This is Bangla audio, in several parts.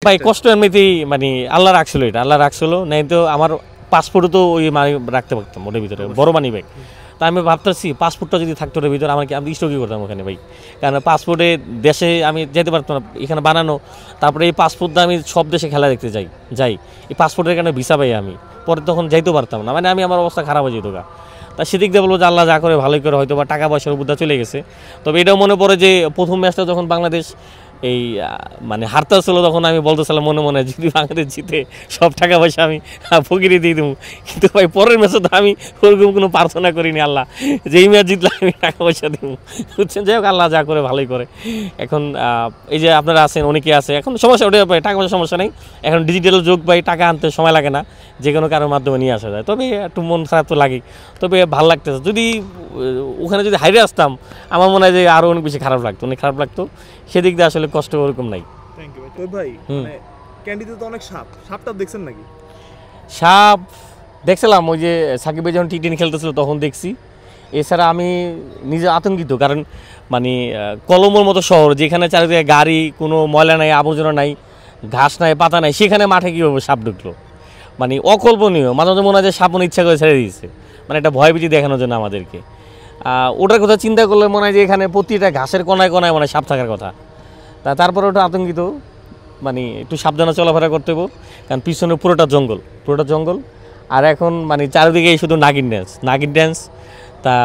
ভাই কষ্ট এমনিতেই মানে আল্লাহ রাখছিল, এটা আল্লাহ রাখছিল, নাই তো আমার পাসপোর্টও তো ওই মানি রাখতে পারতাম ওটার ভিতরে, বড় মানি ব্যাগ। তা আমি ভাবতেছি পাসপোর্টটা যদি থাকতো ওটার ভিতরে, আমাকে আমি স্টকই করতাম ওখানে ভাই। কারণ পাসপোর্টে দেশে আমি যেতে পারতাম না, এখানে বানানো, তারপরে এই পাসপোর্টটা আমি সব দেশে খেলা দেখতে যাই এই পাসপোর্টের কারণে ভিসা পাই আমি, পরে তখন যাইতেও পারতাম না, মানে আমি আমার অবস্থা খারাপ হয়ে যেত গা। তা সেদিক দিয়ে বলবো যে আল্লাহ যা করে ভালোই করে, হয়তো বা টাকা পয়সার উপর চলে গেছে। তবে এটাও মনে পড়ে যে প্রথম ম্যাচটা যখন বাংলাদেশ এই মানে হারতে ছিল, তখন আমি বলতেছিলাম মনে মনে যদি বাংলাদেশ জিতে সব টাকা পয়সা আমি ফকিরে দিয়ে দেবো। কিন্তু ভাই পরের ম্যাচে তো আমি ওরকম কোনো প্রার্থনা করিনি আল্লাহ যে এই ম্যাচ জিতলে আমি টাকা পয়সা দেবো, বুঝছেন। যাই হোক আল্লাহ যা করে ভালোই করে। এখন এই যে আপনারা আছেন, অনেকে আছে, এখন সমস্যা ওটা ভাই টাকা পয়সার সমস্যা নেই, এখন ডিজিটাল যুগ ভাই, টাকা আনতে সময় লাগে না, যে কোনো কারোর মাধ্যমে নিয়ে আসা যায়। তবে একটু মন খারাপ তো লাগে, তবে ভালো লাগতেছে। যদি ওখানে যদি হাইরে আসতাম, আমার মনে হয় যে আরও অনেক বেশি খারাপ লাগতো, অনেক খারাপ লাগতো। সেদিক দিয়ে আসলে কষ্ট ওরকম নাই। থ্যাংক ইউ ভাই। তো ভাই মানে ক্যান্ডিতে তো অনেক সাপটা দেখছেন নাকি? সাপ দেখছিলাম, ওই যে সাকিব ভাই যখন টি10 খেলতেছিল তখন দেখছি। এছাড়া আমি নিজে আতঙ্কিত, কারণ মানে কলমের মতো শহর, যেখানে চারিদিকে গাড়ি, কোনো ময়লা নাই, আবর্জনা নাই, ঘাস নাই, পাতা নাই, সেখানে মাঠে কীভাবে সাপ ঢুকলো, মানে অকল্পনীয়। মাঝে মাঝে মনে হয় যে সাপ মনে ইচ্ছা করে ছেড়ে দিয়েছে, মানে একটা ভয়ভীতি দেখানোর জন্য আমাদেরকে। ওটার কথা চিন্তা করলে মনে হয় যে এখানে প্রতিটা ঘাসের কোনায় কোনায় মানে সাপ থাকার কথা। তারপরে ওটা আতঙ্কিত, মানে একটু সাবধানে চলাফেরা করতে হবে, কারণ পিছনে পুরোটা জঙ্গল। আর এখন মানে চারিদিকে শুধু নাগিন ড্যান্স, তা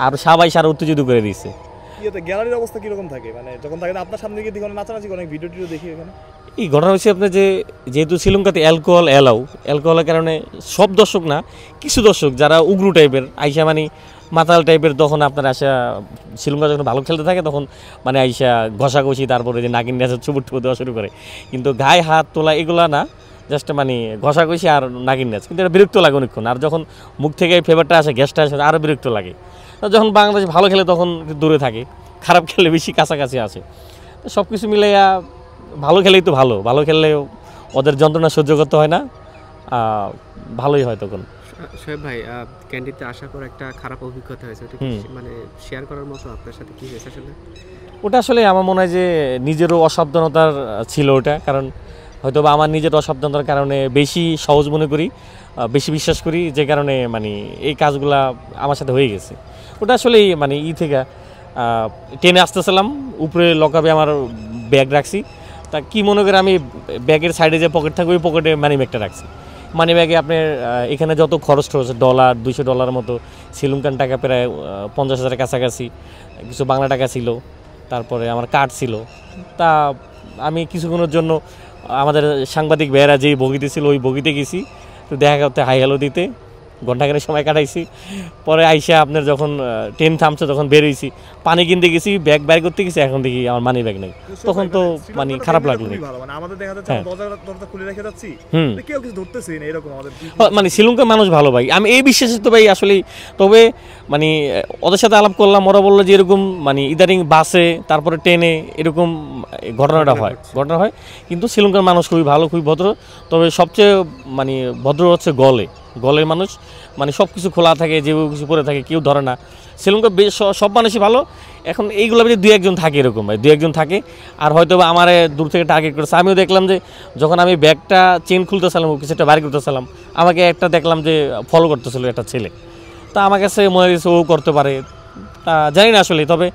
আর সবাই সারা উত্তেজিত করে দিয়েছে। গ্যালারির অবস্থা কিরকম থাকে, মানে যখন থাকে আপনার সামনে গিয়ে দেখুন নাচানাচি অনেক ভিডিও দেখি এখানে। এই ঘটনা হচ্ছে আপনার যে যেহেতু শ্রীলঙ্কাতে অ্যালকোহলের কারণে সব দর্শক না, কিছু দর্শক যারা উগ্র টাইপের আইসা, মানে মাতাল টাইপের, তখন আপনার আসা শ্রীলঙ্কা যখন ভালো খেলতে থাকে তখন মানে আইসা ঘষাঘষি, তারপরে যে নাগিন ড্যান্সের চুপুট দেওয়া শুরু করে। কিন্তু গায়ে হাত তোলা এগুলা না, জাস্ট মানে ঘষাঘষি আর নাগিন ড্যান্স। কিন্তু এটা বিরক্ত লাগে অনেকক্ষণ, আর যখন মুখ থেকে ফেভারটা আসে, গ্যাসটা আসে, আরও বিরক্ত লাগে। যখন বাংলাদেশ ভালো খেলে তখন দূরে থাকে, খারাপ খেলে বেশি কাছাকাছি আসে। তো সব কিছু মিলাইয়া ভালো খেলেই তো ভালো খেললে ওদের যন্ত্রণা সহ্য করতে হয় না, ভালোই হয় তখন। শোয়েব ভাই, ক্যান্ডিতে আসার পর একটা খারাপ অভিজ্ঞতা হয়েছে, ওটা মানে শেয়ার করার মতো আপনার সাথে কি হয়েছে আসলে? ওটা আসলে আমার মনে হয় যে নিজেরও অসাবধানতার ছিল ওটা, কারণ হয়তো বা আমার নিজের অসাবধানতার কারণে বেশি সহজ মনে করি, বেশি বিশ্বাস করি, যে কারণে মানে এই কাজগুলা আমার সাথে হয়ে গেছে। ওটা আসলে মানে থেকে ট্রেনে আসতেছিলাম, উপরে লকআপে আমার ব্যাগ রাখছি, তা কি মনে করে আমি ব্যাগের সাইডে যে পকেট থাকবে ওই পকেটে মানি ব্যাগটা রাখছি। মানি ব্যাগে আপনার এখানে যত খরচ $200 মতো, শ্রীলঙ্কান টাকা প্রায় 50,000 কাছাকাছি, কিছু বাংলা টাকা ছিল, তারপরে আমার কার্ড ছিল। তা আমি কিছুক্ষণের জন্য আমাদের সাংবাদিক ভাইয়েরা যেই বগিতে ছিল ওই বগিতে গেছি, তো দেখা করতে হাই হ্যালো দিতে ঘন্টাখানেক সময় কাটাইছি। পরে আইসা আপনার যখন ট্রেন থামছে তখন বেরোইছি, পানি কিনতে গেছি, ব্যাগ বাইর করতে গেছি, এখন দেখি আমার মানি ব্যাগ নেই। তখন তো মানে খারাপ লাগলো। মানে শ্রীলঙ্কার মানুষ ভালো ভাই, আমি এই বিশ্বাসে তো ভাই আসলে। তবে মানে ওদের সাথে আলাপ করলাম, ওরা বললো যে এরকম মানে ইদারিং বাসে তারপরে ট্রেনে এরকম ঘটনা হয়, কিন্তু শ্রীলঙ্কার মানুষ খুবই ভালো, খুবই ভদ্র। তবে সবচেয়ে মানে ভদ্র হচ্ছে গলের মানুষ, মানে সব কিছু খোলা থাকে, যেভাবে কিছু পরে থাকে, কেউ ধরে না। শ্রীলঙ্কার বেশ সব মানুষই ভালো। এখন এইগুলো যে 2-1 থাকে এরকম ভাই, 2-1 থাকে। আর হয়তো বা আমার দূর থেকে টার্গেট করেছে। আমিও দেখলাম যে যখন আমি ব্যাগটা চেন খুলতেছিলাম, কিছুটা বাইরে করতেছিলাম, আমাকে একটা দেখলাম যে ফলো করতেছিল একটা ছেলে। তা আমার কাছে মনে হয়েছে ও করতে পারে, তা জানি না আসলে। তবে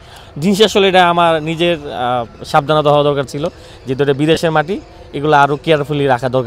জিনিস আসলে এটা আমার নিজের সাবধানতা হওয়া দরকার ছিল, যেহেতু এটা বিদেশের মাটি, এগুলো আরও কেয়ারফুলি রাখা দরকার।